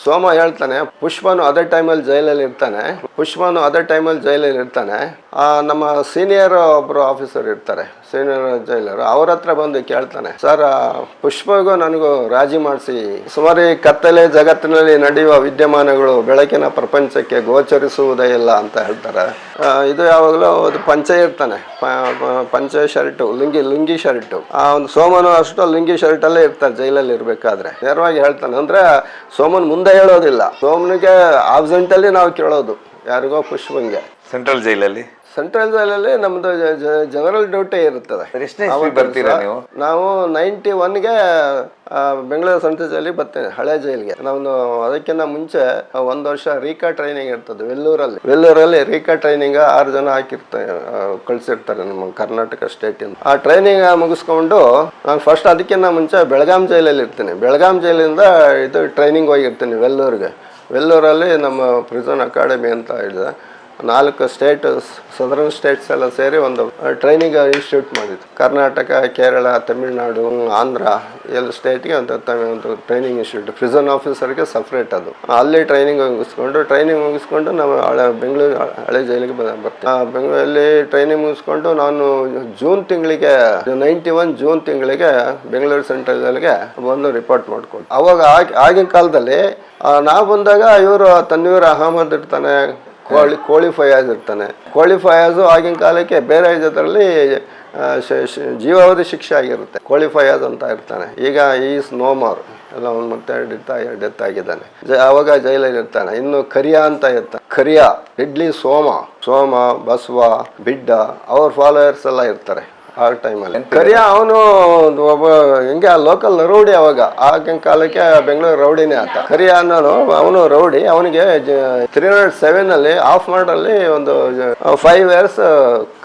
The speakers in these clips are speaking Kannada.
ಸೋಮ ಹೇಳ್ತಾನೆ ಪುಷ್ಪನು ಅದೇ ಟೈಮಲ್ಲಿ ಜೈಲಲ್ಲಿ ಇರ್ತಾನೆ. ನಮ್ಮ ಸೀನಿಯರ್ ಒಬ್ರು ಆಫೀಸರ್ ಇರ್ತಾರೆ, ಸೀನಿಯರ್ ಜೈಲರು, ಅವ್ರ ಹತ್ರ ಬಂದು ಕೇಳ್ತಾನೆ, ಸರ್ ಪುಷ್ಪಗೂ ನನಗೂ ರಾಜಿ ಮಾಡಿಸಿ, ಸುಮಾರು ಈ ಕತ್ತಲೆ ಜಗತ್ತಿನಲ್ಲಿ ನಡೆಯುವ ವಿದ್ಯಮಾನಗಳು ಬೆಳಕಿನ ಪ್ರಪಂಚಕ್ಕೆ ಗೋಚರಿಸುವುದೇ ಇಲ್ಲ ಅಂತ ಹೇಳ್ತಾರೆ. ಇದು ಯಾವಾಗಲೂ ಅದು ಪಂಚೆ ಇರ್ತಾನೆ, ಪಂಚೆ ಶರ್ಟು, ಲುಂಗಿ ಶರ್ಟು. ಆ ಒಂದು ಸೋಮನು ಅಷ್ಟು ಲುಂಗಿ ಶರ್ಟಲ್ಲೇ ಇರ್ತಾರೆ ಜೈಲಲ್ಲಿ ಇರ್ಬೇಕಾದ್ರೆ. ನೇರವಾಗಿ ಹೇಳ್ತಾನೆ, ಅಂದ್ರೆ ಸೋಮನ್ ಮುಂದೆ ಹೇಳೋದಿಲ್ಲ, ಸೋಮನಿಗೆ ಆಬ್ಸೆಂಟಲ್ಲಿ ನಾವು ಕೇಳೋದು, ಯಾರಿಗೋ ಪುಷ್ಪಂಗೆ. ಸೆಂಟ್ರಲ್ ಜೈಲಲ್ಲಿ ನಮ್ದು ಜನರಲ್ ಡ್ಯೂಟಿ ಇರುತ್ತದೆ. ಬರ್ತೀರಾ ನೀವು? ನಾವು 91ಗೆ ಬೆಂಗಳೂರು ಸೆಂಟ್ರಲ್ ಜೈಲಿಗೆ ಬರ್ತೇನೆ, ಹಳೆ ಜೈಲಿಗೆ. ನಾವು ಅದಕ್ಕಿಂತ ಮುಂಚೆ 1 ವರ್ಷ ರೀಕಾ ಟ್ರೈನಿಂಗ್ ಇರ್ತದೆ ವೆಲ್ಲೂರಲ್ಲಿ ರೀಕಾ ಟ್ರೈನಿಂಗ್ 6 ಜನ ಕಳ್ಸಿರ್ತಾರೆ ನಮ್ಮ ಕರ್ನಾಟಕ ಸ್ಟೇಟ್ ಇಂದ. ಆ ಟ್ರೈನಿಂಗ್ ಮುಗಿಸ್ಕೊಂಡು ನಾನು ಫಸ್ಟ್ ಅದಕ್ಕಿಂತ ಮುಂಚೆ ಬೆಳಗಾಂ ಜೈಲಲ್ಲಿ ಇರ್ತೀನಿ. ಬೆಳಗಾಂ ಜೈಲಿಂದ ಇದು ಟ್ರೈನಿಂಗ್ ಹೋಗಿರ್ತೀನಿ ವೆಲ್ಲೂರಲ್ಲಿ ನಮ್ಮ ಪ್ರಿಸನ್ ಅಕಾಡೆಮಿ ಅಂತ ಇದೆ. 4 ಸ್ಟೇಟ್, ಸದರ್ನ್ ಸ್ಟೇಟ್ಸ್ ಎಲ್ಲ ಸೇರಿ ಒಂದು ಟ್ರೈನಿಂಗ್ ಇನ್ಸ್ಟಿಟ್ಯೂಟ್ ಮಾಡಿದ್ದು. ಕರ್ನಾಟಕ, ಕೇರಳ, ತಮಿಳುನಾಡು, ಆಂಧ್ರ ಎಲ್ಲ ಸ್ಟೇಟ್ಗೆ ಒಂದು ಟ್ರೈನಿಂಗ್ ಇನ್ಸ್ಟಿಟ್ಯೂಟ್, ಪ್ರಿಸನ್ ಆಫೀಸರ್ಗೆ ಸಪ್ರೇಟ್ ಅದು. ಅಲ್ಲಿ ಟ್ರೈನಿಂಗ್ ಮುಗಿಸ್ಕೊಂಡು ನಾವು ಬೆಂಗಳೂರು ಹಳೆ ಜೈಲಿಗೆ ಬರ್ತೀವಿ. ಬೆಂಗಳೂರಲ್ಲಿ ಟ್ರೈನಿಂಗ್ ಮುಗಿಸ್ಕೊಂಡು ನಾನು ಜೂನ್ ತಿಂಗಳಿಗೆ 91 ಜೂನ್ ತಿಂಗಳಿಗೆ ಬೆಂಗಳೂರು ಸೆಂಟ್ರಲ್ ಜೈಲಿಗೆ ಬಂದು ರಿಪೋರ್ಟ್ ಮಾಡ್ಕೊಂಡು. ಅವಾಗ ಆಗಿನ ಕಾಲದಲ್ಲಿ ನಾವು ಬಂದಾಗ ಇವರು ತನ್ವೀರ್ ಅಹಮದ್ ಇರ್ತಾನೆ, ಕೋಳಿ ಫಯಾಜ್ ಇರ್ತಾನೆ. ಕೋಳಿ ಫಯಾಜು ಆಗಿನ ಕಾಲಕ್ಕೆ ಬೇರೆ ಇದರಲ್ಲಿ ಜೀವಾವಧಿ ಶಿಕ್ಷೆ ಆಗಿರುತ್ತೆ. ಕೋಳಿ ಫಯಾಜ್ ಅಂತ ಇರ್ತಾನೆ. ಈಗ ಈಸ್ ನೋ ಮೋರ್, ಎಲ್ಲ ಒಂದು ಮತ್ತೆ ಡೆತ್ ಆಗಿದ್ದಾನೆ. ಅವಾಗ ಜೈಲಲ್ಲಿ ಇರ್ತಾನೆ. ಇನ್ನು ಕರಿಯಾ ಅಂತ ಇರ್ತಾನೆ. ಕರಿಯಾ, ಇಡ್ಲಿ ಸೋಮ, ಬಸವ, ಬಿಡ್ಡ, ಅವ್ರ ಫಾಲೋವರ್ಸ್ ಎಲ್ಲ ಇರ್ತಾರೆ ಆ ಟೈಮಲ್ಲಿ. ಕರಿಯಾ ಅವನು ಒಬ್ಬ ಹೆಂಗೆ ಲೋಕಲ್ ರೌಡಿ. ಅವಾಗ ಆಗಿನ ಕಾಲಕ್ಕೆ ಬೆಂಗಳೂರು ರೌಡಿನೇ ಆತ. ಕರಿಯಾ ಅನ್ನೋನು ಅವನು ರೌಡಿ. ಅವನಿಗೆ 307 ಆಫ್ ಮಾಡಲ್ಲಿ ಒಂದು 5 years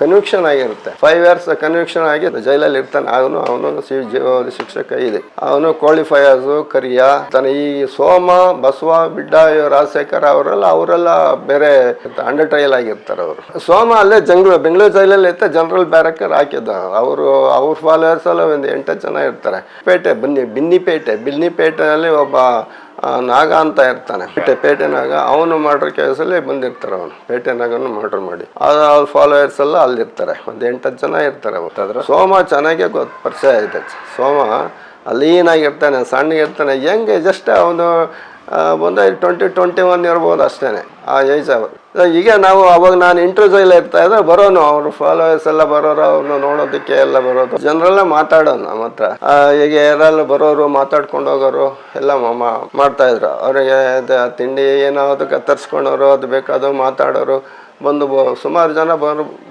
ಕನ್ವಿಕ್ಷನ್ ಆಗಿರುತ್ತೆ. 5 years ಕನ್ವಿಕ್ಷನ್ ಆಗಿ ಜೈಲಲ್ಲಿ ಇರ್ತಾನೆ. ಅವನು ಜೀವಾವಧಿ ಶಿಕ್ಷಕ ಇದೆ. ಅವನು ಕೋಳಿ ಫಯಾಜು, ಕರಿಯಾ ತಾನೆ. ಈ ಸೋಮ, ಬಸವ, ಬಿಡ್ಡ, ರಾಜಶೇಖರ್ ಅವರೆಲ್ಲ ಬೇರೆ ಅಂಡರ್ ಟ್ರಯಲ್ ಆಗಿರ್ತಾರೆ. ಅವರು ಸೋಮ ಅಲ್ಲೇ ಬೆಂಗಳೂರು ಜೈಲಲ್ಲಿ ಇರ್ತಾರೆ. ಜನರಲ್ ಬ್ಯಾರಕ್ ಹಾಕಿದ್ದ. ಅವ್ರ ಫಾಲೋವರ್ಸ್ ಎಲ್ಲ ಒಂದು 8 ಜನ ಇರ್ತಾರೆ. ಬಿನ್ನಿಪೇಟೆಯಲ್ಲಿ ಒಬ್ಬ ನಾಗ ಅಂತ ಇರ್ತಾನೆ, ಪೇಟೆ ನಾಗ. ಅವನು ಮರ್ಡರ್ ಕೇಸಲ್ಲಿ ಬಂದಿರ್ತಾರೆ. ಅವನು ಪೇಟೆ ನಾಗನು ಮರ್ಡರ್ ಮಾಡಿ ಅವ್ರ ಫಾಲೋವರ್ಸ್ ಎಲ್ಲ ಅಲ್ಲಿರ್ತಾರೆ. ಒಂದು 8 ಜನ ಇರ್ತಾರೆ. ಗೊತ್ತಾದ್ರೆ ಸೋಮ ಚೆನ್ನಾಗೆ ಪರಿಚಯ ಐತೆ. ಸೋಮ ಲೀನಾಗಿರ್ತಾನೆ, ಸಣ್ಣಗಿರ್ತಾನೆ. ಹೆಂಗೆ ಜಸ್ಟ್ ಅವನು ಒಂದು 20-21 ಇರ್ಬೋದು ಅಷ್ಟೇ ಆ ಏಜ್. ಈಗ ನಾವು ಅವಾಗ ನಾನು ಇಂಟರ್ವ್ಯೂಲ್ ಇರ್ತಾ ಇದ್ದೆ, ಬರೋನು ಅವ್ರ ಫಾಲೋವರ್ಸ್ ಎಲ್ಲ ಬರೋರು, ಅವ್ರನ್ನ ನೋಡೋದಕ್ಕೆ ಎಲ್ಲ ಬರೋದು. ಜನರೆಲ್ಲ ಮಾತಾಡೋನು ನಮ್ಮ ಹತ್ರ. ಈಗ ಯಾರೆಲ್ಲ ಬರೋರು, ಮಾತಾಡ್ಕೊಂಡು ಹೋಗೋರು ಎಲ್ಲ ಮಾಡ್ತಾ ಇದ್ರು. ಅವರಿಗೆ ತಿಂಡಿ ಏನೋ ಅದಕ್ಕೆ ತರಿಸ್ಕೊಂಡವರು, ಅದು ಬೇಕಾದವು ಮಾತಾಡೋರು. ಬಂದು ಸುಮಾರು ಜನ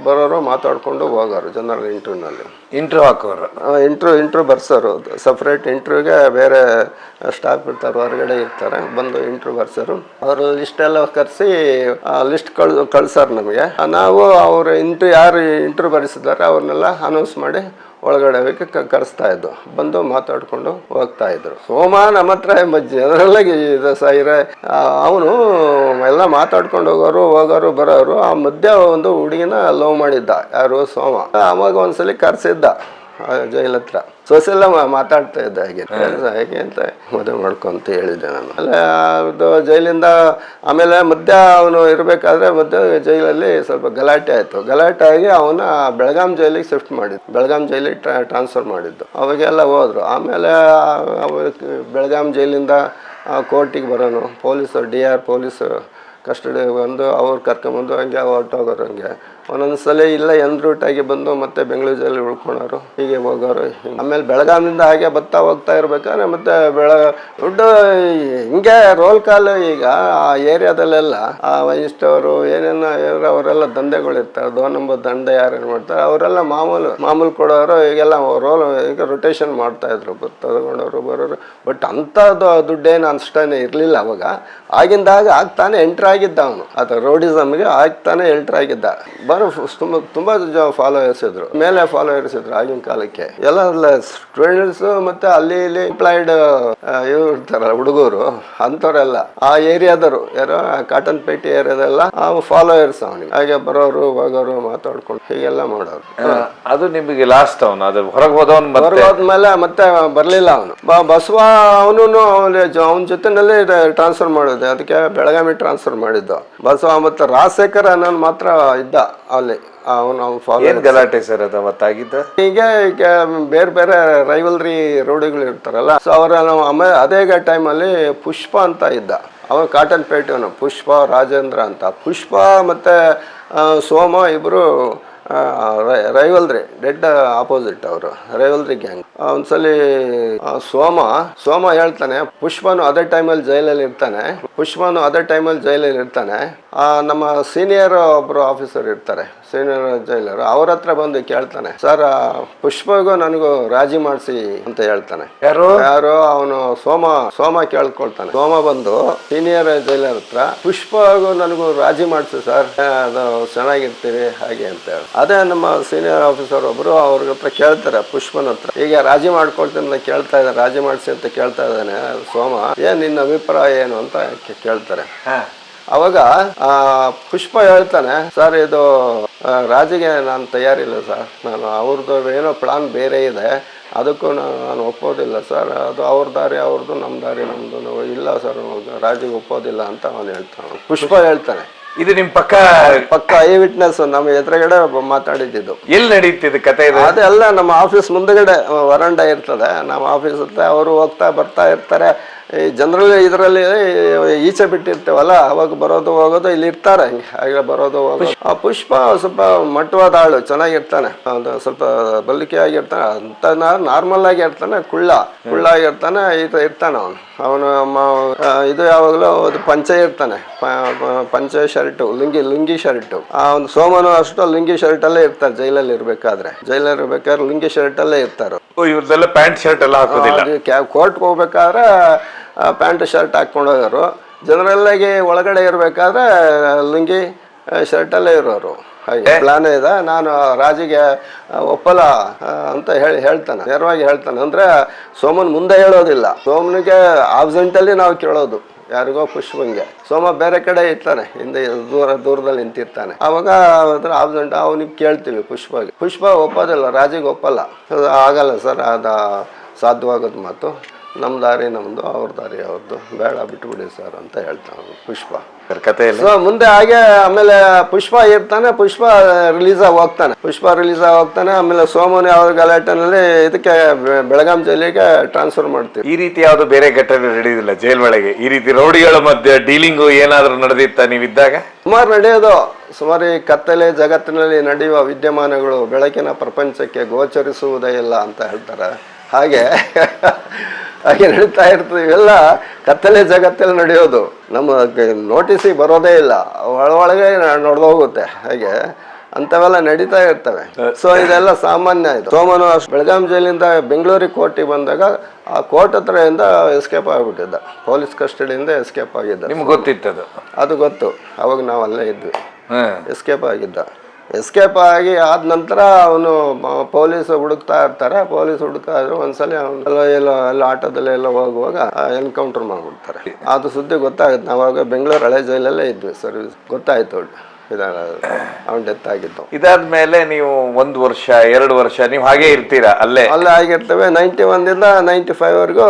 ಬರೋರು, ಮಾತಾಡ್ಕೊಂಡು ಹೋಗೋರು. ಜನರಲ್ ಇಂಟರ್ವ್ಯೂ ಹಾಕೋರು, ಇಂಟ್ರ್ಯೂ ಬರ್ಸೋರು. ಸಪ್ರೇಟ್ ಇಂಟ್ರ್ಯೂಗೆ ಬೇರೆ ಸ್ಟಾಫ್ ಇರ್ತಾರೆ, ಹೊರಗಡೆ ಇರ್ತಾರೆ. ಬಂದು ಇಂಟ್ರ್ಯೂ ಬರ್ಸೋರು. ಅವ್ರ ಲಿಸ್ಟೆಲ್ಲ ಕರೆಸಿ ಲಿಸ್ಟ್ ಕಳ್ಸೋರು ನಮಗೆ. ನಾವು ಅವ್ರ ಯಾರು ಇಂಟ್ರ್ಯೂ ಬರೆಸಿದ್ದಾರೆ ಅವ್ರನ್ನೆಲ್ಲ ಅನೌನ್ಸ್ ಮಾಡಿ ಒಳಗಡೆ ಕರೆಸ್ತಾ ಇದ್ದು. ಬಂದು ಮಾತಾಡ್ಕೊಂಡು ಹೋಗ್ತಾ ಇದ್ರು. ಸೋಮ ನಮ್ಮ ಹತ್ರ ಜನರೆಲ್ಲ ಅವನು ಎಲ್ಲ ಮಾತಾಡ್ಕೊಂಡು ಹೋಗೋರು ಬರೋರು. ಆ ಮಧ್ಯ ಒಂದು ಹುಡುಗಿನ ಲವ್ ಮಾಡಿದ್ದ, ಯಾರು ಸೋಮ. ಅವಾಗ ಒಂದ್ಸಲಿ ಕರೆಸಿದ್ದ ಜೈಲ್ ಹತ್ರ. ಸೊಸೆಲ್ಲ ಮಾತಾಡ್ತಾ ಇದ್ದ, ಹೇಗೆ ಅಂತ ಮದುವೆ ಮಾಡ್ಕೊಂತ ಹೇಳಿದ್ದೆ ನಾನು. ಅದು ಜೈಲಿಂದ ಆಮೇಲೆ ಮಧ್ಯ ಅವನು ಇರಬೇಕಾದ್ರೆ ಮಧ್ಯ ಜೈಲಲ್ಲಿ ಸ್ವಲ್ಪ ಗಲಾಟೆ ಆಯಿತು. ಗಲಾಟೆ ಆಗಿ ಅವನ ಬೆಳಗಾಂ ಜೈಲಿಗೆ ಶಿಫ್ಟ್ ಮಾಡಿದ್ದು, ಬೆಳಗಾಂ ಜೈಲಿಗೆ ಟ್ರಾನ್ಸ್ಫರ್ ಮಾಡಿದ್ದು. ಅವಾಗೆಲ್ಲ ಹೋದ್ರು. ಆಮೇಲೆ ಬೆಳಗಾಂ ಜೈಲಿಂದ ಕೋರ್ಟಿಗೆ ಬರೋನು. DR ಪೊಲೀಸ್ ಕಸ್ಟಡಿ ಬಂದು ಅವ್ರು ಕರ್ಕೊಂಬಂದು ಹಂಗೆ ಹೊರಟೋಗೋರು. ಹಂಗೆ ಒಂದೊಂದು ಸಲ ಇಲ್ಲ ರೂಟಾಗಿ ಬಂದು ಮತ್ತೆ ಬೆಂಗಳೂರು ಜೈಲಿ ಉಳ್ಕೊಳೋರು, ಹೀಗೆ ಹೋಗೋರು. ಆಮೇಲೆ ಬೆಳಗಾವಿಂದ ಹಾಗೆ ಹೋಗ್ತಾ ಇರ್ಬೇಕಾದ್ರೆ ಮತ್ತೆ ದುಡ್ಡು ಹಿಂಗೆ ರೋಲ್ ಕಾಲ್. ಈಗ ಆ ಏರಿಯಾದಲ್ಲೆಲ್ಲ ಆ ವೈಸ್ಟವರು ಏನೇನೋ ಅವರೆಲ್ಲ ದಂಧೆಗಳು ಇರ್ತಾರೆ. 2 ನಂಬರ್ ದಂಧೆ ಯಾರೇನು ಮಾಡ್ತಾರೆ ಅವರೆಲ್ಲ ಮಾಮೂಲು ಕೊಡೋರು. ಈಗೆಲ್ಲ ಈಗ ರೊಟೇಷನ್ ಮಾಡ್ತಾಯಿದ್ರು, ತಗೊಂಡವರು ಬರೋರು. ಬಟ್ ಅಂಥದ್ದು ದುಡ್ಡೇನು ಅಷ್ಟೇನೆ ಇರಲಿಲ್ಲ ಅವಾಗ. ಆಗಿಂದಾಗ ಆಗ್ತಾನೆ ಎಂಟ್ರ್ ಆಗಿದ್ದ ಅವನು. ಅದು ರೌಡಿಸಮ್ಗೆ ಆಗ್ತಾನೆ ಎಂಟ್ರ್ ಆಗಿದ್ದ. ಸುಮಾರು ತುಂಬಾ ಫಾಲೋವರ್ಸ್ ಇದ್ರು, ಮೇಲೆ ಫಾಲೋವರ್ಸ್ ಇದ್ರು ಆಗಿನ ಕಾಲಕ್ಕೆ. ಎಲ್ಲ ಸ್ಟೂಡೆಂಟ್ಸ್ ಮತ್ತೆ ಅಲ್ಲಿ ಇಲ್ಲಿ ಎಂಪ್ಲಾಯ್ಡ್ ಇವ್ರು ಇರ್ತಾರಲ್ಲ ಹುಡುಗರು, ಅಂಥವ್ರೆಲ್ಲ ಆ ಏರಿಯಾದವರು, ಯಾರೋ ಕಾಟನ್ ಪೇಟೆ ಏರಿಯಾದೆಲ್ಲ ಫಾಲೋವರ್ಸ್ ಅವನಿಗೆ. ಹಾಗೆ ಬರೋರು ಹೋಗೋರು ಮಾತಾಡ್ಕೊಂಡು ಹೀಗೆಲ್ಲ ಮಾಡೋರು. ಅದು ನಿಮಗೆ ಲಾಸ್ಟ್ ಅವನು ಅದು ಹೊರಗೆ ಹೋದ್ಮೇಲೆ ಮತ್ತೆ ಬರ್ಲಿಲ್ಲ ಅವನು. ಬಸವ ಅವನು ಅವನ ಜೊತೆನಲ್ಲೇ ಟ್ರಾನ್ಸ್ಫರ್ ಮಾಡಿದೆ, ಅದಕ್ಕೆ ಬೆಳಗಾವಿ ಟ್ರಾನ್ಸ್ಫರ್ ಮಾಡಿದ್ದು. ಬಸವ ಮತ್ತೆ ರಾಜಶೇಖರ್ ಅನ್ನೋನು ಮಾತ್ರ ಇದ್ದ ಅಲ್ಲಿ. ಏನ್ ಗಲಾಟೆ ಸರ್ ಅದು ಅವತ್ತಾಗಿದ್ದ? ಈಗ ಬೇರೆ ಬೇರೆ ರೈವಲ್ರಿ ರೋಡಿಗಳು ಇರ್ತಾರಲ್ಲ, ಸೊ ಅವರ ಆಮೇಲೆ ಅದೇ ಟೈಮಲ್ಲಿ ಪುಷ್ಪ ಅಂತ ಇದ್ದ, ಅವನು ಕಾಟನ್ ಪೇಟೆಯವನು. ಪುಷ್ಪ ರಾಜೇಂದ್ರ ಅಂತ. ಪುಷ್ಪ ಮತ್ತೆ ಸೋಮ ಇಬ್ರು ರೈವಲ್ರಿ, ಡೆಡ್ ಆಪೋಸಿಟ್ ಅವರು, ರೈವಲ್ರಿ ಗ್ಯಾಂಗ್. ಒಂದ್ಸಲಿ ಸೋಮ ಹೇಳ್ತಾನೆ, ಪುಷ್ಪನು ಅದೇ ಟೈಮಲ್ಲಿ ಜೈಲಲ್ಲಿ ಇರ್ತಾನೆ. ನಮ್ಮ ಸೀನಿಯರ್ ಒಬ್ರು ಆಫೀಸರ್ ಇರ್ತಾರೆ, ಸೀನಿಯರ್ ಜೈಲರ್, ಅವ್ರ ಹತ್ರ ಬಂದು ಕೇಳ್ತಾನೆ, ಸರ್ ಪುಷ್ಪಗೂ ನನಗೂ ರಾಜಿ ಮಾಡಿಸಿ ಅಂತ ಹೇಳ್ತಾನೆ. ಯಾರು ಅವನು ಸೋಮ ಕೇಳ್ಕೊಳ್ತಾನೆ. ಸೋಮ ಬಂದು ಸೀನಿಯರ್ ಜೈಲರ್ ಹತ್ರ, ಪುಷ್ಪಗೂ ನನಗೂ ರಾಜಿ ಮಾಡಿಸಿ ಸರ್, ಅದು ಚೆನ್ನಾಗಿರ್ತೀವಿ ಹಾಗೆ ಅಂತ ಹೇಳಿ. ಅದೇ ನಮ್ಮ ಸೀನಿಯರ್ ಆಫೀಸರ್ ಒಬ್ರು ಅವ್ರ ಹತ್ರ ಕೇಳ್ತಾರೆ, ಪುಷ್ಪನ ಹತ್ರ, ಈಗ ರಾಜಿ ಮಾಡ್ಕೊಳ್ತೀನಿ ಕೇಳ್ತಾ ಇದ್ದಾರೆ, ರಾಜಿ ಮಾಡಿಸಿ ಅಂತ ಕೇಳ್ತಾ ಇದ್ದಾನೆ ಸೋಮ, ಏನ್ ನಿನ್ನ ಅಭಿಪ್ರಾಯ ಏನು ಅಂತ ಕೇಳ್ತಾರೆ. ಅವಾಗ ಪುಷ್ಪ ಹೇಳ್ತಾನೆ, ಸರ್ ಇದು ರಾಜಿಗೆ ನಾನು ತಯಾರಿಲ್ಲ ಸರ್, ನಾನು ಅವ್ರದ್ದು ಏನೋ ಪ್ಲಾನ್ ಬೇರೆ ಇದೆ, ಅದಕ್ಕೂ ನಾನು ಒಪ್ಪೋದಿಲ್ಲ ಸರ್, ಅದು ಅವ್ರ ದಾರಿ ಅವ್ರದ್ದು, ನಮ್ಮ ದಾರಿ ನಮ್ದು, ಇಲ್ಲ ಸರ್ ರಾಜಿಗೆ ಒಪ್ಪೋದಿಲ್ಲ ಅಂತ ಅವನು ಹೇಳ್ತಾನೆ. ಪುಷ್ಪ ಹೇಳ್ತಾನೆ. ಇದು ನಿಮ್ ಪಕ್ಕ ಐ ವಿಟ್ನೆಸ್ ನಮ್ಮ ಎದುರುಗಡೆ ಮಾತಾಡಿದ್ದು. ಎಲ್ಲಿ ನಡೀತಿದೆ ಕತೆ? ಅದೆಲ್ಲ ನಮ್ಮ ಆಫೀಸ್ ಮುಂದಗಡೆ ವರಂಡ ಇರ್ತದೆ, ನಮ್ಮ ಆಫೀಸ್ ಹತ್ರ ಅವರು ಹೋಗ್ತಾ ಬರ್ತಾ ಇರ್ತಾರೆ. ಈ ಜನರಲ್ಲಿ ಇದರಲ್ಲಿ ಈಚೆ ಬಿಟ್ಟಿರ್ತೇವಲ್ಲ, ಅವಾಗ ಬರೋದು ಹೋಗೋದು ಇಲ್ಲಿ ಇರ್ತಾರೆ, ಹಾಗೆ ಬರೋದು ಹೋಗೋದು. ಆ ಪುಷ್ಪ ಸ್ವಲ್ಪ ಮಟ್ಟವಾದ ಆಳು, ಚೆನ್ನಾಗಿರ್ತಾನೆ, ಸ್ವಲ್ಪ ಬಲಿಕೆ ಆಗಿರ್ತಾನೆ, ಅಂತ ನಾರ್ಮಲ್ ಆಗಿ ಇರ್ತಾನೆ, ಕುಳ್ಳ ಆಗಿರ್ತಾನೆ, ಇರ್ತಾನೆ ಅವನು. ಇದು ಯಾವಾಗಲೂ ಅದು ಪಂಚೆ ಇರ್ತಾನೆ, ಪಂಚೆ ಶರ್ಟು, ಲುಂಗಿ ಶರ್ಟು. ಒಂದು ಸೋಮನು ಅಷ್ಟು ಲುಂಗಿ ಶರ್ಟ್ ಅಲ್ಲೇ ಇರ್ತಾರೆ ಜೈಲಲ್ಲಿ ಇರ್ಬೇಕಾದ್ರೆ ಲುಂಗಿ ಶರ್ಟ್ ಅಲ್ಲೇ ಇರ್ತಾರೆ. ಇವ್ರದೆಲ್ಲ ಪ್ಯಾಂಟ್ ಶರ್ಟ್ ಎಲ್ಲ ಹಾಕೋದಿಲ್ಲ. ಕೋರ್ಟ್ಗೆ ಹೋಗ್ಬೇಕಾದ್ರೆ ಪ್ಯಾಂಟ್ ಶರ್ಟ್ ಹಾಕೊಂಡು ಹೋಗೋರು, ಜನರಲ್ಲಾಗಿ ಒಳಗಡೆ ಇರ್ಬೇಕಾದ್ರೆ ಲುಂಗಿ ಶರ್ಟಲ್ಲೇ ಇರೋರು. ಹಾಗೆ ಪ್ಲಾನ್ ಇದೆ. ನಾನು ರಾಜಿಗೆ ಒಪ್ಪಲ್ಲ ಅಂತ ಹೇಳ್ತಾನೆ, ನೇರವಾಗಿ ಹೇಳ್ತಾನೆ. ಅಂದ್ರೆ ಸೋಮನ್ ಮುಂದೆ ಹೇಳೋದಿಲ್ಲ, ಸೋಮನಿಗೆ ಆಬ್ಸೆಂಟಲ್ಲಿ ನಾವು ಕೇಳೋದು, ಯಾರಿಗೋ ಪುಷ್ಪಂಗೆ. ಸೋಮ ಬೇರೆ ಕಡೆ ಇರ್ತಾನೆ, ಹಿಂದೆ ದೂರದಲ್ಲಿ ನಿಂತಿರ್ತಾನೆ. ಅವಾಗ ಆಬ್ಸೆಂಟ್ ಅವನಿಗೆ ಕೇಳ್ತೀವಿ ಪುಷ್ಪ ಒಪ್ಪೋದಿಲ್ಲ, ರಾಜಿಗೆ ಒಪ್ಪಲ್ಲ. ಆಗಲ್ಲ ಸರ್, ಅದು ಸಾಧ್ಯವಾಗೋದು ಮಾತು, ನಮ್ಮ ದಾರಿ ನಮ್ಮದು, ಅವ್ರ ದಾರಿ ಅವ್ರದ್ದು, ಬೇಡ ಬಿಟ್ಬಿಡಿ ಸರ್ ಅಂತ ಹೇಳ್ತಾನೆ ಪುಷ್ಪ ಕಥೆಯಲ್ಲಿ. ಸೊ ಮುಂದೆ ಹಾಗೆ ಆಮೇಲೆ ಪುಷ್ಪ ಇರ್ತಾನೆ, ಪುಷ್ಪ ರಿಲೀಸ್ ಆಗಿ ಹೋಗ್ತಾನೆ. ಆಮೇಲೆ ಸೋಮನ ಯಾವ ಗಲಾಟೆನಲ್ಲಿ ಇದಕ್ಕೆ ಬೆಳಗಾಂ ಜೈಲಿಗೆ ಟ್ರಾನ್ಸ್ಫರ್ ಮಾಡ್ತೀವಿ. ಈ ರೀತಿ ಯಾವ್ದು ಬೇರೆ ಘಟನೆ ನಡೆಯುದಿಲ್ಲ ಜೈಲ್ ಒಳಗೆ? ಈ ರೀತಿ ರೌಡಿಗಳ ಮಧ್ಯೆ ಡೀಲಿಂಗು ಏನಾದ್ರೂ ನಡೆದಿತ್ತ ನೀವಿದ್ದಾಗ? ಸುಮಾರು ಈ ಕತ್ತಲೆ ಜಗತ್ತಿನಲ್ಲಿ ನಡೆಯುವ ವಿದ್ಯಮಾನಗಳು ಬೆಳಕಿನ ಪ್ರಪಂಚಕ್ಕೆ ಗೋಚರಿಸುವುದೇ ಇಲ್ಲ ಅಂತ ಹೇಳ್ತಾರೆ. ಹಾಗೆ ನಡೀತಾ ಇರ್ತದೆ. ಇವೆಲ್ಲ ಕತ್ತಲೆ ಜಗತ್ತಲ್ಲಿ ನಡೆಯೋದು, ನಮ್ಮ ನೋಟಿಸಿಗೆ ಬರೋದೇ ಇಲ್ಲ, ಒಳಗೆ ನಡೆದೋಗುತ್ತೆ. ಹಾಗೆ ಅಂಥವೆಲ್ಲ ನಡೀತಾ ಇರ್ತವೆ. ಸೊ ಇದೆಲ್ಲ ಸಾಮಾನ್ಯ. ಇದು ಸೋಮನು ಬೆಳಗಾಂ ಜೈಲಿಂದ ಬೆಂಗಳೂರಿಗೆ ಕೋರ್ಟಿಗೆ ಬಂದಾಗ ಆ ಕೋರ್ಟ್ ಹತ್ರದಿಂದ ಎಸ್ಕೇಪ್ ಆಗಿಬಿಟ್ಟಿದ್ದ, ಪೊಲೀಸ್ ಕಸ್ಟಡಿಯಿಂದ ಎಸ್ಕೇಪ್ ಆಗಿದ್ದ. ನಿಮ್ಗೆ ಗೊತ್ತಿತ್ತದು? ಅದು ಗೊತ್ತು, ಅವಾಗ ನಾವು ಅಲ್ಲೇ ಇದ್ವಿ. ಎಸ್ಕೇಪ್ ಆಗಿ ಆದ ನಂತರ ಅವನು ಪೊಲೀಸ್ ಹುಡುಕ್ತಾ ಇರ್ತಾರೆ. ಇದ್ರೆ ಒಂದ್ಸಲಿ ಅವನು ಎಲ್ಲ ಆಟೋದಲ್ಲಿ ಎಲ್ಲ ಹೋಗುವಾಗ ಎನ್ಕೌಂಟರ್ ಮಾಡ್ಬಿಡ್ತಾರೆ. ಅದು ಸುದ್ದಿ ಗೊತ್ತಾಗುತ್ತೆ. ನಾವಾಗ ಬೆಂಗಳೂರು ಹಳೆ ಜೈಲಲ್ಲೇ ಇದ್ವಿ, ಸರ್ವಿಸ್ ಗೊತ್ತಾಯ್ತು ಅವನ್ ಡೆತ್ ಆಗಿತ್ತು. ಇದಾದ್ಮೇಲೆ ನೀವು 1 ವರ್ಷ 2 ವರ್ಷ ನೀವು ಹಾಗೆ ಇರ್ತೀರಾ? ಅಲ್ಲೇ ಆಗಿರ್ತೇವೆ. 91 95 ವರೆಗೂ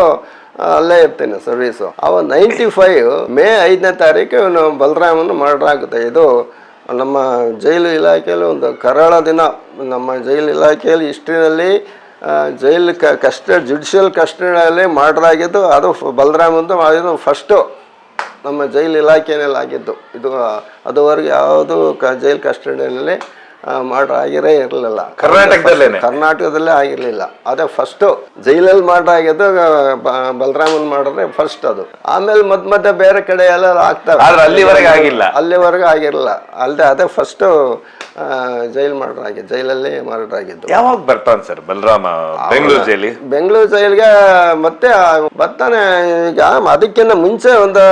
ಅಲ್ಲೇ ಇರ್ತೇನೆ ಸರ್ವೀಸು. 95 ಮೇ 5ನೇ ತಾರೀಕು ಇವನು ಬಲರಾಮನ್ನು ಮರ್ಡರ್ ಆಗುತ್ತೆ. ಇದು ನಮ್ಮ ಜೈಲು ಇಲಾಖೆಯಲ್ಲಿ ಒಂದು ಕರಾಳ ದಿನ. ನಮ್ಮ ಜೈಲು ಇಲಾಖೆಯಲ್ಲಿ ಹಿಸ್ಟ್ರಿನಲ್ಲಿ ಜೈಲು ಜುಡಿಷಿಯಲ್ ಕಸ್ಟಡಿಯಲ್ಲಿ ಮರ್ಡರ್ ಆಗಿದ್ದು ಅದು ಬಲರಾಮಂದು ಇದು ಫಸ್ಟು ನಮ್ಮ ಜೈಲು ಇಲಾಖೆಯಲ್ಲಿ ಆಗಿದ್ದು. ಇದು ಅದುವರೆಗೆ ಯಾವುದು ಜೈಲು ಕಸ್ಟಡಿಯಲ್ಲಿ ಮರ್ಡರ್ ಆಗಿರೇ ಇರಲಿಲ್ಲ. ಕರ್ನಾಟಕದಲ್ಲೇ ಆಗಿರಲಿಲ್ಲ. ಅದೇ ಫಸ್ಟು ಜೈಲಲ್ಲಿ ಮರ್ಡರ್ ಆಗಿದ್ದು ಬಲರಾಮನ್ ಮಾಡಿದ್ರೆ ಫಸ್ಟ್ ಅದು. ಆಮೇಲೆ ಮತ್ತೆ ಬೇರೆ ಕಡೆ ಎಲ್ಲ ಆಗ್ತವೆ, ಅಲ್ಲಿವರೆಗೆ ಆಗಿರಲಿಲ್ಲ. ಅದೇ ಫಸ್ಟು ಜೈಲಲ್ಲಿ ಮರ್ಡರ್ ಆಗಿದ್ದು. ಯಾವಾಗ ಬರ್ತಾನೆ ಸರ್ ಬಲರಾಮ ಬೆಂಗಳೂರು ಜೈಲಿಗೆ ಮತ್ತೆ ಬರ್ತಾನೆ. ಈಗ ಅದಕ್ಕಿಂತ ಮುಂಚೆ ಒಂದು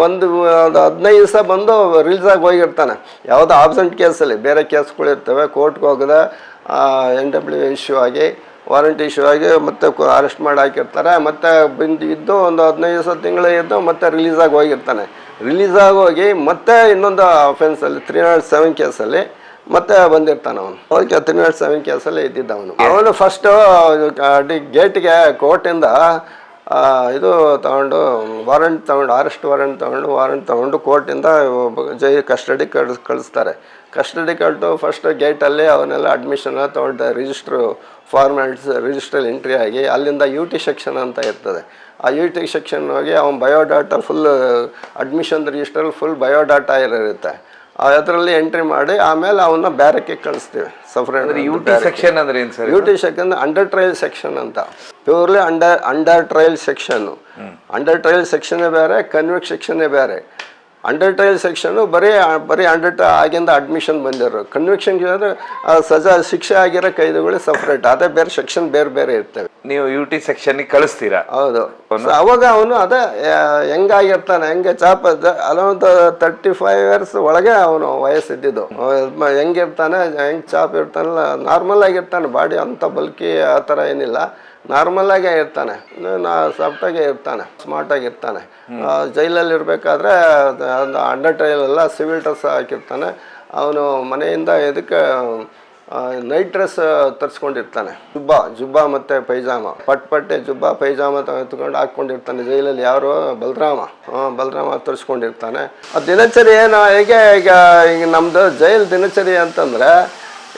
15 ದಿವಸ ಬಂದು ರಿಲೀಸ್ ಆಗಿ ಹೋಗಿರ್ತಾನೆ. ಯಾವುದೋ ಆಬ್ಸೆಂಟ್ ಕೇಸಲ್ಲಿ, ಬೇರೆ ಕೇಸ್ಗಳಿರ್ತವೆ, ಕೋರ್ಟ್ಗೆ ಹೋಗದ NW ಇಶ್ಯೂ ಆಗಿ, ವಾರಂಟ್ ಇಶ್ಯೂ ಆಗಿ ಮತ್ತೆ ಅರೆಸ್ಟ್ ಮಾಡಿ ಹಾಕಿರ್ತಾರೆ. ಮತ್ತೆ ಇದ್ದು ಒಂದು 15 ದಿವಸ ತಿಂಗಳು ಇದ್ದು ಮತ್ತೆ ರಿಲೀಸ್ ಆಗಿ ಹೋಗಿರ್ತಾನೆ. ರಿಲೀಸ್ ಆಗಿ ಹೋಗಿ ಮತ್ತೆ ಇನ್ನೊಂದು ಅಫೆನ್ಸಲ್ಲಿ 307 ಕೇಸಲ್ಲಿ ಮತ್ತೆ ಬಂದಿರ್ತಾನೆ ಅವನು. ಓಕೆ, 307 ಕೇಸಲ್ಲಿ ಇದ್ದಿದ್ದ ಅವನು ಫಸ್ಟು ಗೇಟ್ಗೆ ಕೋರ್ಟಿಂದ ಇದು ತಗೊಂಡು ಅರೆಸ್ಟ್ ವಾರೆಂಟ್ ತಗೊಂಡು ಕೋರ್ಟಿಂದ ಕಸ್ಟಡಿ ಕಳಿಸ್ತಾರೆ. ಕಸ್ಟಡಿ ಕಟ್ಟು ಫಸ್ಟ್ ಗೇಟಲ್ಲಿ ಅವನ್ನೆಲ್ಲ ಅಡ್ಮಿಷನ್ ತೊಗೊಂಡು ರಿಜಿಸ್ಟ್ರಲ್ಲಿ ಎಂಟ್ರಿ ಆಗಿ, ಅಲ್ಲಿಂದ UT ಸೆಕ್ಷನ್ ಅಂತ ಇರ್ತದೆ. ಆ UT ಸೆಕ್ಷನ್ ಹೋಗಿ ಅವನ ಬಯೋಡಾಟಾ ಫುಲ್ ಅಡ್ಮಿಷನ್ ರಿಜಿಸ್ಟ್ರಲ್ಲಿ ಫುಲ್ ಬಯೋಡಾಟಾ ಇರುತ್ತೆ. ಅದರಲ್ಲಿ ಎಂಟ್ರಿ ಮಾಡಿ ಆಮೇಲೆ ಅವನ್ನ ಬ್ಯಾರಕ್ಕೆ ಕಳಿಸ್ತೀವಿ ಸಫ್ರೇಟ್. UT ಸೆಕ್ಷನ್ ಅಂದ್ರೆ ಏನು sir? UT section under trial section ಅಂತ, purely under trial section. Under trial ಸೆಕ್ಷನ್ನೇ ಬೇರೆ, ಕನ್ವಿಕ್ಟ್ ಸೆಕ್ಷನ್ನೇ ಬೇರೆ. ಅಂಡರ್ ಟ್ರಯಲ್ ಸೆಕ್ಷನ್ನು ಬರೀ ಆಗಿಂದ ಅಡ್ಮಿಷನ್ ಬಂದಿರೋ. ಕನ್ವಿಕ್ಷನ್ ಸಜಾ ಶಿಕ್ಷೆ ಆಗಿರೋ ಕೈದಿಗಳು ಸಪ್ರೇಟ್, ಅದೇ ಬೇರೆ ಸೆಕ್ಷನ್ ಬೇರೆ ಇರ್ತವೆ. ನೀವು UT ಸೆಕ್ಷನ್ ಕಳಿಸ್ತೀರಾ? ಹೌದು. ಅವಾಗ ಅವನು ಅದೇ ಹೆಂಗಾಗಿರ್ತಾನೆ, ಅಲ್ಲೊಂದು 35 ಇಯರ್ಸ್ ಒಳಗೆ ಅವನು ವಯಸ್ಸಿದ್ದು. ಹೆಂಗಿರ್ತಾನೆ, ಹೆಂಗೆ ಚಾಪ್ ಇರ್ತಾನಲ್ಲ, ನಾರ್ಮಲ್ ಆಗಿರ್ತಾನೆ. ಬಾಡಿ ಅಂತ ಬಲ್ಕಿ ಆ ಥರ ಏನಿಲ್ಲ, ನಾರ್ಮಲ್ ಆಗೇ ಇರ್ತಾನೆ, ಸಾಫ್ಟಾಗೇ ಇರ್ತಾನೆ, ಸ್ಮಾರ್ಟ್ ಆಗಿರ್ತಾನೆ. ಜೈಲಲ್ಲಿ ಇರಬೇಕಾದ್ರೆ ಅಂಡರ್ ಟ್ರಯಲ್ ಎಲ್ಲ ಸಿವಿಲ್ ಡ್ರೆಸ್ ಹಾಕಿರ್ತಾನೆ. ಅವನು ಮನೆಯಿಂದ ಇದಕ್ಕೆ ನೈಟ್ ಡ್ರೆಸ್ ತರಿಸ್ಕೊಂಡಿರ್ತಾನೆ. ಜುಬ್ಬಾ ಮತ್ತು ಪೈಜಾಮ, ಪಟ್ಟೆ ಜುಬ್ಬಾ ಪೈಜಾಮ ಎತ್ಕೊಂಡು ಹಾಕ್ಕೊಂಡಿರ್ತಾನೆ ಜೈಲಲ್ಲಿ. ಯಾರು? ಬಲರಾಮ ತರಿಸ್ಕೊಂಡಿರ್ತಾನೆ. ಆ ದಿನಚರಿ ಏನು ಹೇಗೆ, ಈಗ ನಮ್ಮದು ಜೈಲ್ ದಿನಚರಿ ಅಂತಂದರೆ,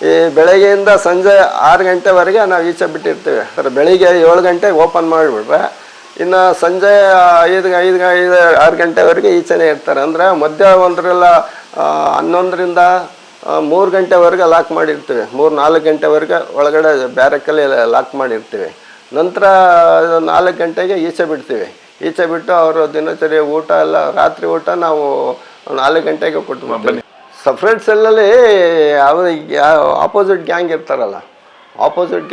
ಈ ಬೆಳಗ್ಗೆಯಿಂದ ಸಂಜೆ 6 ಗಂಟೆವರೆಗೆ ನಾವು ಈಚೆ ಬಿಟ್ಟಿರ್ತೀವಿ. ಬೆಳಿಗ್ಗೆ 7 ಗಂಟೆಗೆ ಓಪನ್ ಮಾಡಿಬಿಟ್ರೆ ಇನ್ನು ಸಂಜೆ 6 ಗಂಟೆವರೆಗೆ ಈಚೆನೇ ಇರ್ತಾರೆ. ಅಂದರೆ ಮಧ್ಯ 11ರಿಂದ 3 ಗಂಟೆವರೆಗೆ ಲಾಕ್ ಮಾಡಿರ್ತೀವಿ. 3-4 ಗಂಟೆವರೆಗೆ ಒಳಗಡೆ ಬ್ಯಾರಕ್ಕಲ್ಲಿ ಲಾಕ್ ಮಾಡಿರ್ತೀವಿ. ನಂತರ 4 ಗಂಟೆಗೆ ಈಚೆ ಬಿಡ್ತೀವಿ. ಈಚೆ ಬಿಟ್ಟು ಅವರು ದಿನಚರಿ ಊಟ ಎಲ್ಲ, ರಾತ್ರಿ ಊಟ ನಾವು 4 ಗಂಟೆಗೆ ಕೊಟ್ಟು ಸಪ್ರೇಟ್ ಸೆಲ್ಲಲ್ಲಿ ಆಪೋಸಿಟ್ ಗ್ಯಾಂಗ್ ಇರ್ತಾರಲ್ಲ, ಆಪೋಸಿಟ್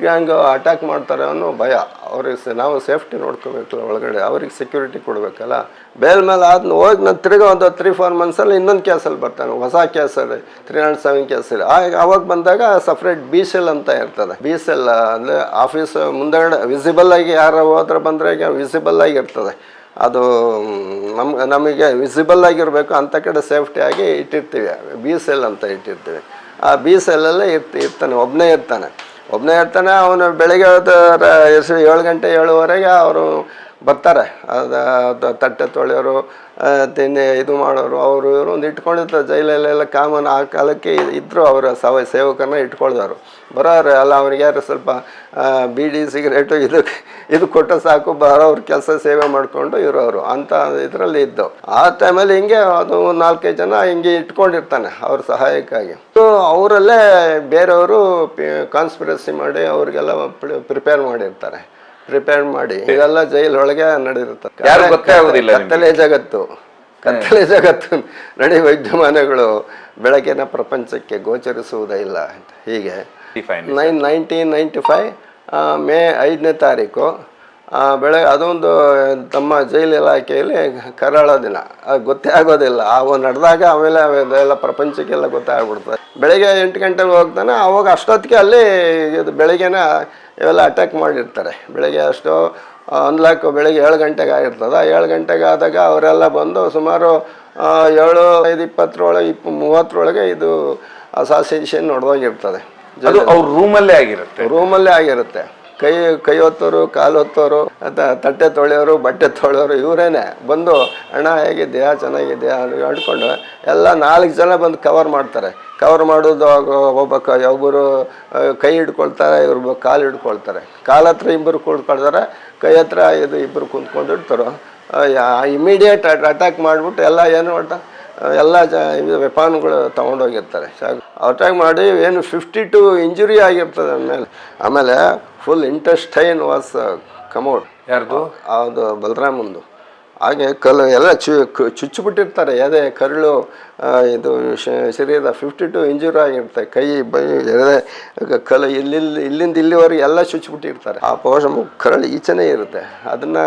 ಗ್ಯಾಂಗ್ ಅಟ್ಯಾಕ್ ಮಾಡ್ತಾರೆ ಅನ್ನೋ ಭಯ ಅವ್ರಿಗೆ. ನಾವು ಸೇಫ್ಟಿ ನೋಡ್ಕೋಬೇಕಲ್ಲ, ಒಳಗಡೆ ಅವ್ರಿಗೆ ಸೆಕ್ಯೂರಿಟಿ ಕೊಡಬೇಕಲ್ಲ. ಬೇಲ್ ಮೇಲೆ ಆದ್ನ ಹೋಗಿ ನಾನು ತಿರ್ಗಿ ಒಂದು 3-4 ಮಂತ್ಸಲ್ಲಿ ಇನ್ನೊಂದು ಕೇಸಲ್ಲಿ ಬರ್ತಾನೆ, ಹೊಸ ಕೇಸಲ್ಲಿ 307 ಕೇಸಲ್ಲಿ. ಅವಾಗ ಬಂದಾಗ ಸಪ್ರೇಟ್ B ಸೆಲ್ ಅಂತ ಇರ್ತದೆ. B ಸೆಲ್ ಅಂದರೆ ಆಫೀಸ್ ಮುಂದೆಗಡೆ ವಿಸಿಬಲ್ ಆಗಿ ಯಾರು ಹೋದ್ರೆ ಬಂದರೆ ವಿಸಿಬಲ್ ಆಗಿರ್ತದೆ. ಅದು ನಮಗೆ ವಿಸಿಬಲ್ ಆಗಿರಬೇಕು ಅಂತ ಕಡೆ ಸೇಫ್ಟಿಯಾಗಿ ಇಟ್ಟಿರ್ತೀವಿ. B ಸೆಲ್ ಅಂತ ಇಟ್ಟಿರ್ತೀವಿ. ಆ B ಸೆಲ್ಲಲ್ಲೇ ಇರ್ತಾನೆ, ಒಬ್ಬನೇ ಇರ್ತಾನೆ. ಅವನು ಬೆಳಗ್ಗೆ 7 ಗಂಟೆ 7:15 ಅವರು ಬರ್ತಾರೆ. ಅದು ತಟ್ಟೆ ತೊಳೆಯೋರು, ಇದು ಮಾಡೋರು, ಅವರು ಇವರು ಒಂದು ಇಟ್ಕೊಂಡಿರ್ತಾರೆ. ಜೈಲಲ್ಲೆಲ್ಲ ಕಾಮನ್ ಆ ಕಾಲಕ್ಕೆ ಇದ್ದರು. ಅವರ ಸೇವಕರನ್ನ ಇಟ್ಕೊಳ್ದವರು ಬರೋರು ಎಲ್ಲ. ಅವ್ರಿಗೆ ಯಾರು ಸ್ವಲ್ಪ ಬೀಡಿ ಸಿಗರೇಟು ಇದು ಕೊಟ್ಟು ಸಾಕು, ಬರೋವ್ರ ಕೆಲಸ ಸೇವೆ ಮಾಡಿಕೊಂಡು ಇರೋರು ಅಂತ ಇದರಲ್ಲಿ ಇದ್ದು. ಆ ಟೈಮಲ್ಲಿ ಹಿಂಗೆ ಅದು 4-5 ಜನ ಹಿಂಗೆ ಇಟ್ಕೊಂಡಿರ್ತಾನೆ ಅವ್ರ ಸಹಾಯಕ್ಕಾಗಿ. ಅವರಲ್ಲೇ ಬೇರೆಯವರು ಕಾನ್ಸ್ಪಿರಸಿ ಮಾಡಿ ಅವ್ರಿಗೆಲ್ಲ ಪ್ರಿಪೇರ್ ಮಾಡಿರ್ತಾರೆ. ಇದೆಲ್ಲ ಜೈಲ್ ಒಳಗೆ ನಡೆದಿರ್ತದೆ. ಕತ್ತಲೆ ಜಗತ್ತು ನಡಿ ವಿದ್ಯಮಾನಗಳು ಬೆಳಕಿನ ಪ್ರಪಂಚಕ್ಕೆ ಗೋಚರಿಸುವುದೇ ಇಲ್ಲ. ಹೀಗೆ 1995 ಮೇ 5ನೇ ತಾರೀಕು ಬೆಳಗ್ಗೆ ಅದೊಂದು ತಮ್ಮ ಜೈಲು ಇಲಾಖೆಯಲ್ಲಿ ಕರಾಳ ದಿನ. ಅದು ಗೊತ್ತೇ ಆಗೋದಿಲ್ಲ. ಅವು ನಡೆದಾಗ ಆಮೇಲೆ ಅದೆಲ್ಲ ಪ್ರಪಂಚಕ್ಕೆಲ್ಲ ಗೊತ್ತಾಗ್ಬಿಡ್ತದೆ. ಬೆಳಗ್ಗೆ 8 ಗಂಟೆಗೆ ಹೋಗ್ತಾನೆ. ಅವಾಗ ಅಷ್ಟೊತ್ತಿಗೆ ಅಲ್ಲಿ ಇದು ಬೆಳಗ್ಗೆನ ಇವೆಲ್ಲ ಅಟ್ಯಾಕ್ ಮಾಡಿರ್ತಾರೆ. ಬೆಳಗ್ಗೆ ಅಷ್ಟು ಅನ್ಲಾಕ್ ಬೆಳಗ್ಗೆ 7 ಗಂಟೆಗೆ ಆಗಿರ್ತದೆ. 7 ಗಂಟೆಗೆ ಆದಾಗ ಅವರೆಲ್ಲ ಬಂದು ಸುಮಾರು 7:20 30 ಇದು ಅಸಾಸಿನೇಷನ್ ನಡೆದೋಗಿರ್ತದೆ. ಅವ್ರ ರೂಮಲ್ಲೇ ಆಗಿರುತ್ತೆ. ಕೈ ಹೊತ್ತೋರು, ಕಾಲು ಹೊತ್ತೋರು, ತಟ್ಟೆ ತೊಳೆಯೋರು, ಬಟ್ಟೆ ತೊಳೆಯೋರು ಇವರೇನೆ ಬಂದು ಅಣ್ಣ ಹೇಗಿದೆಯಾ, ಚೆನ್ನಾಗಿದೆಯಾ ಅಂದ್ಕೊಂಡು ಎಲ್ಲ 4 ಜನ ಬಂದು ಕವರ್ ಮಾಡ್ತಾರೆ. ಕವರ್ ಮಾಡೋದು ಒಬ್ಬರು ಕೈ ಹಿಡ್ಕೊಳ್ತಾರೆ, ಇವ್ರು ಕಾಲು ಹಿಡ್ಕೊಳ್ತಾರೆ. ಕಾಲ ಹತ್ರ ಇಬ್ಬರು ಕೂತ್ಕೊಳ್ತಾರೆ, ಕೈ ಹತ್ರ ಇಬ್ಬರು ಕುಂತ್ಕೊಂಡಿರ್ತಾರೋ. ಇಮಿಡಿಯೇಟ್ ಅಟ್ಯಾಕ್ ಮಾಡಿಬಿಟ್ಟು ಎಲ್ಲ ಏನು ಎಲ್ಲ ವೆಪಾನ್ಗಳು ತೊಗೊಂಡೋಗಿರ್ತಾರೆ. ಅಟ್ಯಾಕ್ ಮಾಡಿ ಏನು 52 ಇಂಜುರಿ ಆಗಿರ್ತದೆ ಆಮೇಲೆ ಫುಲ್ ಇಂಟೆಸ್ಟೈನ್ ವಾಸ್ ಕಮೌಟ್. ಯಾರ್ದು? ಅದು ಬಲರಾಮಂದು. ಹಾಗೆ ಕಲ್ಲು ಎಲ್ಲ ಚುಚ್ಚಿಬಿಟ್ಟಿರ್ತಾರೆ, ಎದೆ ಕರುಳು ಇದು ಶರೀರ 52 ಇಂಜುರಿ ಆಗಿರ್ತಾರೆ. ಕೈ ಬೈ ಎದೆ ಕಲ್ಲು ಇಲ್ಲಿಂದ ಇಲ್ಲಿವರೆಗೆ ಎಲ್ಲ ಚುಚ್ಚಿಬಿಟ್ಟಿರ್ತಾರೆ. ಆ ಕರಳು ಈಚೆನೇ ಇರುತ್ತೆ. ಅದನ್ನು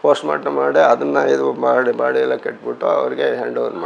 ಪೋಸ್ಟ್ ಮಾರ್ಟಮ್ ಮಾಡಿ ಅದನ್ನು ಇದು ಮಾಡಿ ಬಾಡಿ ಎಲ್ಲ ಕಟ್ಬಿಟ್ಟು ಅವ್ರಿಗೆ ಹ್ಯಾಂಡ್ ಓವರ್ ಮಾಡಿ